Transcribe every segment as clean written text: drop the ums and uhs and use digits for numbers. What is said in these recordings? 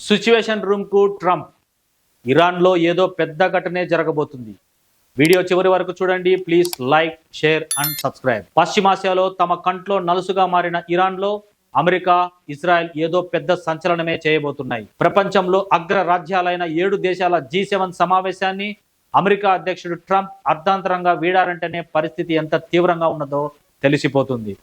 Situation room కు Trump. ఇరాన్లో ఏదో పెద్ద ఘటనే జరగబోతుంది. వీడియో చివరి వరకు చూడండి. Please like, share and subscribe. పశ్చిమాసియాలో తమ కంట్లో నలుసుగా మారిన ఇరాన్లో అమెరికా, ఇజ్రాయెల్ ఏదో పెద్ద సంచలనమే చేయబోతున్నాయి. ప్రపంచంలో అగ్ర రాజ్యాలైన 7 దేశాల G7 సమావేశాన్ని అమెరికా అధ్యక్షుడు ట్రంప్ అర్ధాంతరంగా వీడారంటేనే పరిస్థితి ఎంత తీవ్రంగా ఉన్నదో తెలిసిపోతుంది.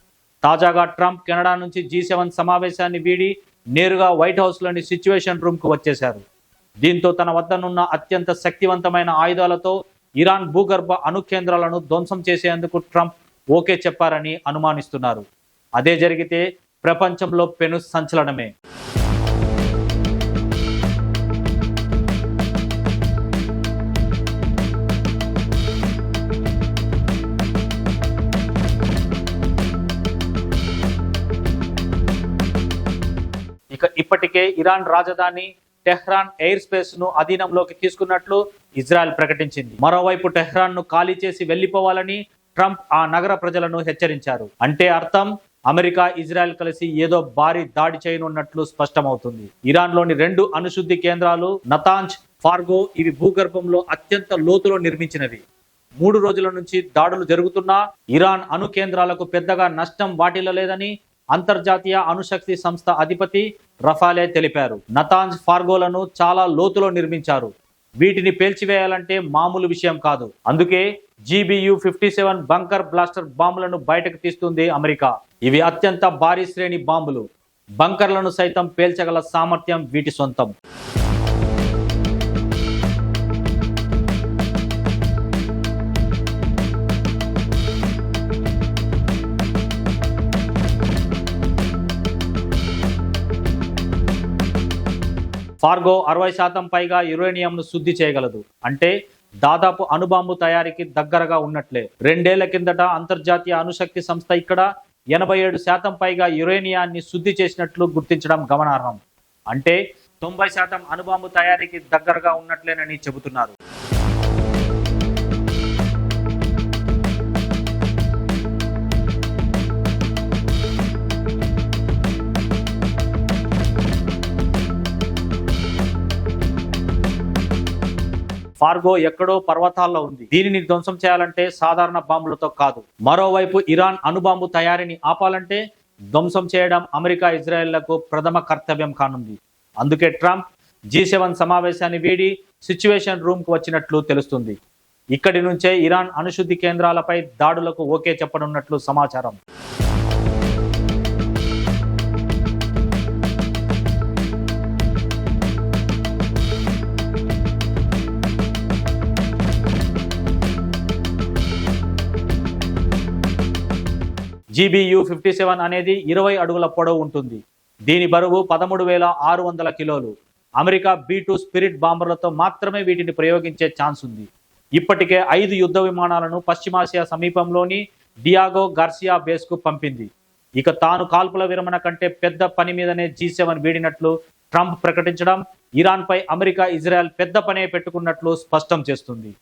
తాజాగా ట్రంప్ కెనడా నుంచి G7 సమావేశాన్ని వీడి నేరుగా వైట్ హౌస్లోని సిచ్యువేషన్ రూమ్కు వచ్చేశారు. దీంతో తన వద్దనున్న అత్యంత శక్తివంతమైన ఆయుధాలతో ఇరాన్ భూగర్భ అణు కేంద్రాలను ధ్వంసం చేసేందుకు ట్రంప్ ఓకే చెప్పారని అనుమానిస్తున్నారు. అదే జరిగితే ప్రపంచంలో పెను సంచలనమే. ఇప్పటికే ఇరాన్ రాజధాని టెహ్రాన్ ఎయిర్ స్పేస్ ను అధీనంలోకి తీసుకున్నట్లు ఇజ్రాయెల్ ప్రకటించింది. మరోవైపు టెహ్రాన్ ను ఖాళీ చేసి వెళ్లిపోవాలని ట్రంప్ ఆ నగర ప్రజలను హెచ్చరించారు. అంటే అర్థం అమెరికా, ఇజ్రాయెల్ కలిసి ఏదో భారీ దాడి చేయనున్నట్లు స్పష్టమవుతుంది. ఇరాన్ లోని 2 అణుశుద్ధి కేంద్రాలు నతాంజ్, ఫార్గో ఇవి భూగర్భంలో అత్యంత లోతులో నిర్మించినవి. 3 రోజుల నుంచి దాడులు జరుగుతున్నా ఇరాన్ అణు కేంద్రాలకు పెద్దగా నష్టం వాటిల్లలేదని అంతర్జాతీయ అణుశక్తి సంస్థ అధిపతి రఫాలే తెలిపారు. నతాంజ్, ఫార్గోలను చాలా లోతులో నిర్మించారు. వీటిని పేల్చివేయాలంటే మామూలు విషయం కాదు. అందుకే GBU-57 బంకర్ బ్లాస్టర్ బాంబులను బయటకు తీస్తుంది అమెరికా. ఇవి అత్యంత భారీ శ్రేణి బాంబులు. బంకర్లను సైతం పేల్చగల సామర్థ్యం వీటి సొంతం. ఫార్గో 60% పైగా యురేనియంను శుద్ధి చేయగలదు. అంటే దాదాపు అణుబాంబు తయారీకి దగ్గరగా ఉన్నట్లే. 2 ఏళ్ల కిందట అంతర్జాతీయ అణుశక్తి సంస్థ ఇక్కడ 87% పైగా యురేనియాన్ని శుద్ధి చేసినట్లు గుర్తించడం గమనార్హం. అంటే 90% అణుబాంబు తయారీకి దగ్గరగా ఉన్నట్లేనని చెబుతున్నారు. ఫార్గో ఎక్కడో పర్వతాల్లో ఉంది. దీనిని ధ్వంసం చేయాలంటే సాధారణ బాంబులతో కాదు. మరోవైపు ఇరాన్ అణుబాంబు తయారీని ఆపాలంటే ధ్వంసం చేయడం అమెరికా, ఇజ్రాయెల్లకు ప్రథమ కర్తవ్యం కానుంది. అందుకే ట్రంప్ G7 సమావేశాన్ని వీడి సిచ్యువేషన్ రూమ్ కు వచ్చినట్లు తెలుస్తుంది. ఇక్కడి నుంచే ఇరాన్ అణుశుద్ధి కేంద్రాలపై దాడులకు ఓకే చెప్పనున్నట్లు సమాచారం. GBU-57 అనేది 20 అడుగుల పొడవు ఉంటుంది. దీని బరువు 13,600 కిలోలు. అమెరికా B-2 స్పిరిట్ బాంబర్లతో మాత్రమే వీటిని ప్రయోగించే ఛాన్స్ ఉంది. ఇప్పటికే 5 యుద్ధ విమానాలను పశ్చిమాసియా సమీపంలోని డియాగో గార్సియా బేస్ కు పంపింది. ఇక తాను కాల్పుల విరమణ కంటే పెద్ద పని మీదనే G7 వీడినట్లు ట్రంప్ ప్రకటించడం ఇరాన్ పై అమెరికా, ఇజ్రాయెల్ పెద్ద పనే పెట్టుకున్నట్లు స్పష్టం చేస్తుంది.